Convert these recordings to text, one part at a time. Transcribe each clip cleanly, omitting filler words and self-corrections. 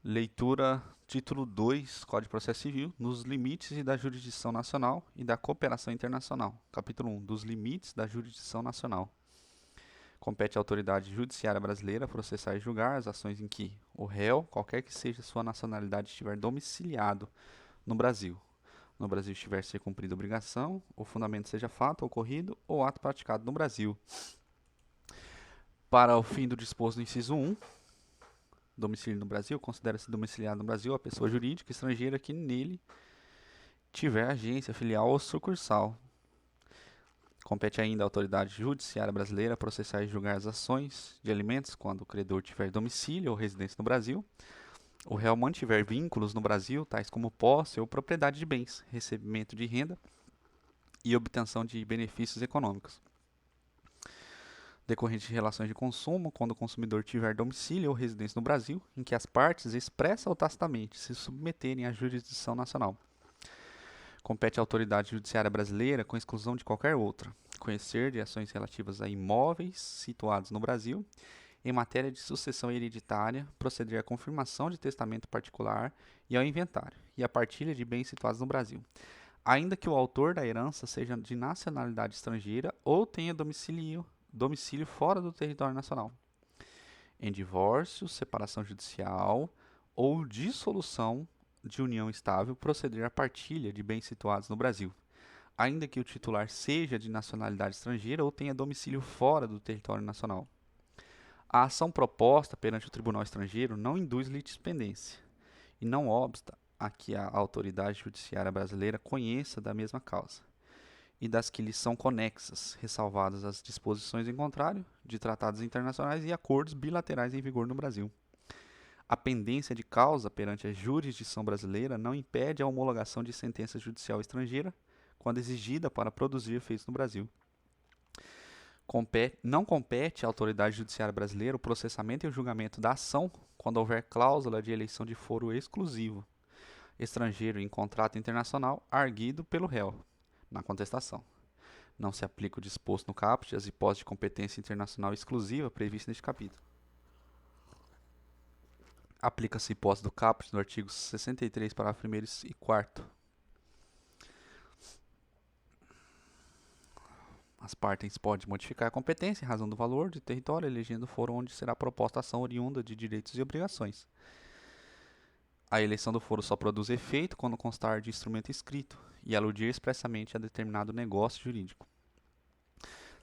Leitura, título 2, Código de Processo Civil, nos limites e da jurisdição nacional e da cooperação internacional. Capítulo 1, dos limites da jurisdição nacional. Compete à autoridade judiciária brasileira processar e julgar as ações em que o réu, qualquer que seja sua nacionalidade, estiver domiciliado no Brasil. No Brasil estiver ser cumprida obrigação, o fundamento seja fato ocorrido ou ato praticado no Brasil. Para o fim do disposto no inciso 1, domicílio no Brasil, considera-se domiciliado no Brasil a pessoa jurídica estrangeira que nele tiver agência, filial ou sucursal. Compete ainda à autoridade judiciária brasileira processar e julgar as ações de alimentos quando o credor tiver domicílio ou residência no Brasil, o réu mantiver vínculos no Brasil, tais como posse ou propriedade de bens, recebimento de renda e obtenção de benefícios econômicos decorrente de relações de consumo, quando o consumidor tiver domicílio ou residência no Brasil, em que as partes, expressa ou tacitamente, se submeterem à jurisdição nacional. Compete à autoridade judiciária brasileira, com exclusão de qualquer outra, conhecer de ações relativas a imóveis situados no Brasil, em matéria de sucessão hereditária, proceder à confirmação de testamento particular e ao inventário, e à partilha de bens situados no Brasil, ainda que o autor da herança seja de nacionalidade estrangeira ou tenha domicílio fora do território nacional. Em divórcio, separação judicial ou dissolução de união estável, proceder à partilha de bens situados no Brasil, ainda que o titular seja de nacionalidade estrangeira ou tenha domicílio fora do território nacional. A ação proposta perante o tribunal estrangeiro não induz litispendência e não obsta a que a autoridade judiciária brasileira conheça da mesma causa e das que lhes são conexas, ressalvadas as disposições em contrário de tratados internacionais e acordos bilaterais em vigor no Brasil. A pendência de causa perante a jurisdição brasileira não impede a homologação de sentença judicial estrangeira quando exigida para produzir efeitos no Brasil. Não compete à autoridade judiciária brasileira o processamento e o julgamento da ação quando houver cláusula de eleição de foro exclusivo estrangeiro em contrato internacional arguido pelo réu na contestação. Não se aplica o disposto no caput às hipóteses de competência internacional exclusiva prevista neste capítulo. Aplica-se a hipótese do caput no artigo 63, parágrafo 1º e 4º. As partes podem modificar a competência em razão do valor de território, elegendo o foro onde será proposta a ação oriunda de direitos e obrigações. A eleição do foro só produz efeito quando constar de instrumento escrito e aludir expressamente a determinado negócio jurídico.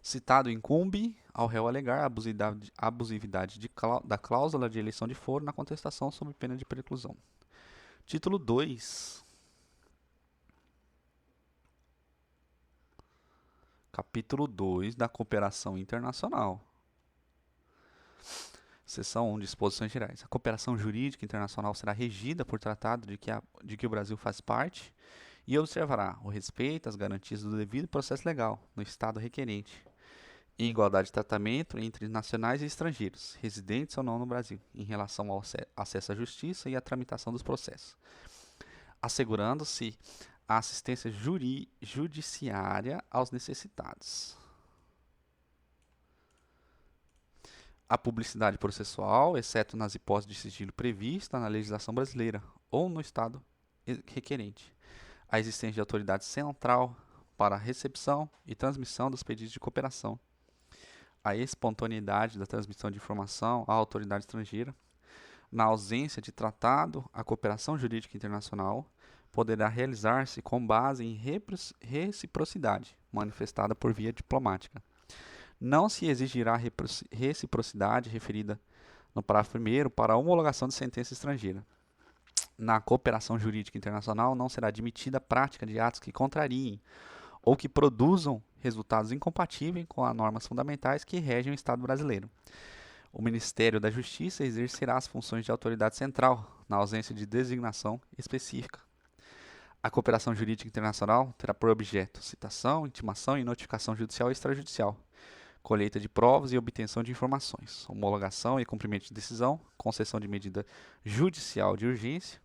Citado incumbe ao réu alegar a abusividade da cláusula de eleição de foro na contestação sob pena de preclusão. Título 2. Capítulo 2 da Cooperação Internacional. Seção 1. Disposições gerais. A cooperação jurídica internacional será regida por tratado de que o Brasil faz parte e observará o respeito às garantias do devido processo legal no Estado requerente e igualdade de tratamento entre nacionais e estrangeiros, residentes ou não no Brasil, em relação ao acesso à justiça e à tramitação dos processos, assegurando-se a assistência judiciária aos necessitados. A publicidade processual, exceto nas hipóteses de sigilo prevista na legislação brasileira ou no Estado requerente. A existência de autoridade central para a recepção e transmissão dos pedidos de cooperação. A espontaneidade da transmissão de informação à autoridade estrangeira. Na ausência de tratado, a cooperação jurídica internacional poderá realizar-se com base em reciprocidade, manifestada por via diplomática. Não se exigirá reciprocidade referida no parágrafo 1º para a homologação de sentença estrangeira. Na cooperação jurídica internacional não será admitida a prática de atos que contrariem ou que produzam resultados incompatíveis com as normas fundamentais que regem o Estado brasileiro. O Ministério da Justiça exercerá as funções de autoridade central, na ausência de designação específica. A cooperação jurídica internacional terá por objeto citação, intimação e notificação judicial e extrajudicial, colheita de provas e obtenção de informações, homologação e cumprimento de decisão, concessão de medida judicial de urgência,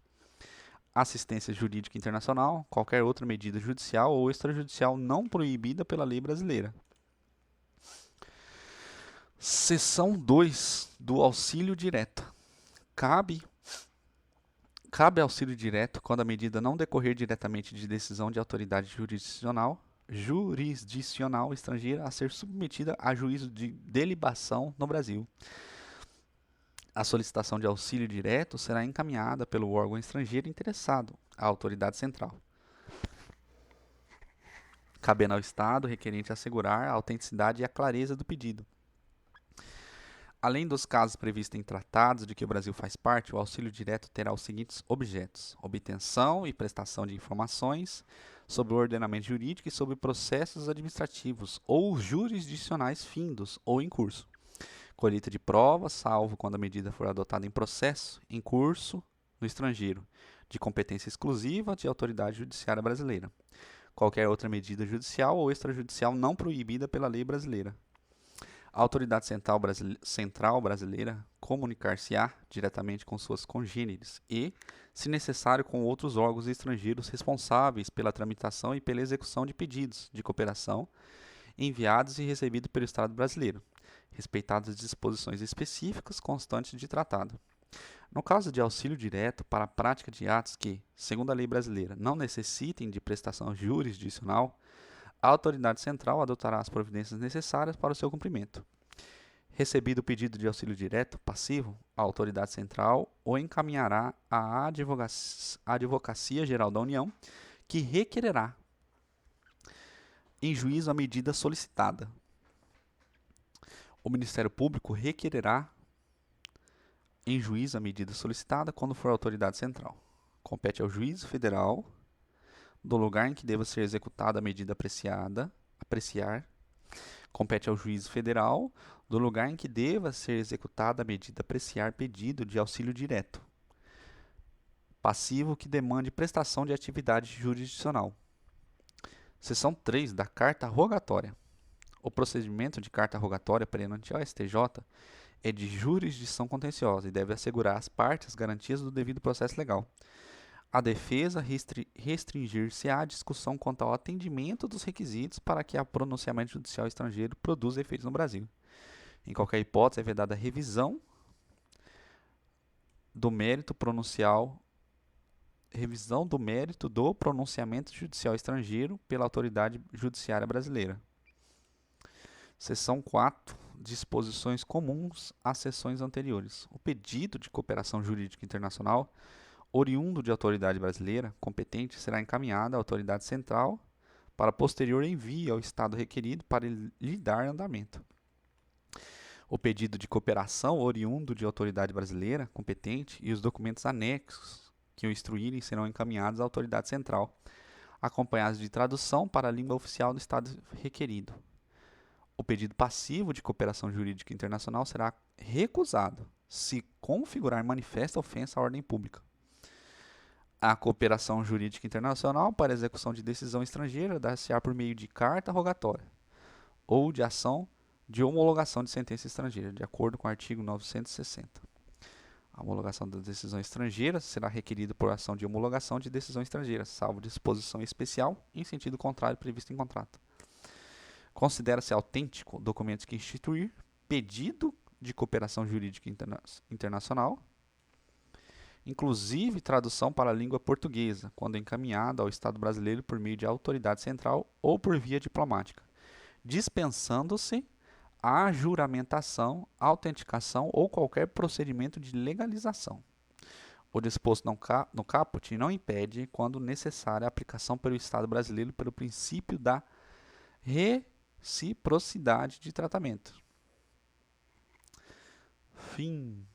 assistência jurídica internacional, qualquer outra medida judicial ou extrajudicial não proibida pela lei brasileira. Seção 2 do auxílio direto. Cabe Cabe auxílio direto quando a medida não decorrer diretamente de decisão de autoridade jurisdicional estrangeira a ser submetida a juízo de delibação no Brasil. A solicitação de auxílio direto será encaminhada pelo órgão estrangeiro interessado à autoridade central, cabendo ao Estado requerente assegurar a autenticidade e a clareza do pedido. Além dos casos previstos em tratados de que o Brasil faz parte, o auxílio direto terá os seguintes objetos: obtenção e prestação de informações sobre o ordenamento jurídico e sobre processos administrativos ou jurisdicionais findos ou em curso, colheita de provas, salvo quando a medida for adotada em processo, em curso, no estrangeiro, de competência exclusiva de autoridade judiciária brasileira, qualquer outra medida judicial ou extrajudicial não proibida pela lei brasileira. A autoridade central brasileira comunicar-se-á diretamente com suas congêneres e, se necessário, com outros órgãos estrangeiros responsáveis pela tramitação e pela execução de pedidos de cooperação enviados e recebidos pelo Estado brasileiro, respeitadas as disposições específicas constantes de tratado. No caso de auxílio direto para a prática de atos que, segundo a lei brasileira, não necessitem de prestação jurisdicional, a autoridade central adotará as providências necessárias para o seu cumprimento. Recebido o pedido de auxílio direto passivo, a autoridade central o encaminhará à Advocacia Geral da União, que requererá em juízo a medida solicitada. O Ministério Público requererá em juízo a medida solicitada quando for a autoridade central. Compete ao juízo federal do lugar em que deva ser executada a medida apreciar. Compete ao juízo federal do lugar em que deva ser executada a medida apreciar pedido de auxílio direto passivo que demande prestação de atividade jurisdicional. Seção 3 da Carta Rogatória. O procedimento de carta rogatória perante ao STJ é de jurisdição contenciosa e deve assegurar às partes as garantias do devido processo legal. A defesa restringir-se à discussão quanto ao atendimento dos requisitos para que o pronunciamento judicial estrangeiro produza efeitos no Brasil. Em qualquer hipótese, é vedada a revisão do mérito do pronunciamento judicial estrangeiro pela autoridade judiciária brasileira. Seção 4. Disposições comuns às seções anteriores. O pedido de cooperação jurídica internacional oriundo de autoridade brasileira competente será encaminhado à autoridade central para posterior envio ao Estado requerido para lhe dar andamento. O pedido de cooperação oriundo de autoridade brasileira competente e os documentos anexos que o instruírem serão encaminhados à autoridade central, acompanhados de tradução para a língua oficial do Estado requerido. O pedido passivo de cooperação jurídica internacional será recusado se configurar manifesta ofensa à ordem pública. A cooperação jurídica internacional para execução de decisão estrangeira dar-se-á por meio de carta rogatória ou de ação de homologação de sentença estrangeira, de acordo com o artigo 960. A homologação da decisão estrangeira será requerida por ação de homologação de decisão estrangeira, salvo disposição especial em sentido contrário previsto em contrato. Considera-se autêntico o documento que instituir pedido de cooperação jurídica internacional, inclusive tradução para a língua portuguesa, quando encaminhada ao Estado brasileiro por meio de autoridade central ou por via diplomática, dispensando-se a juramentação, autenticação ou qualquer procedimento de legalização. O disposto no caput não impede, quando necessária, a aplicação pelo Estado brasileiro pelo princípio da reciprocidade de tratamento. Fim.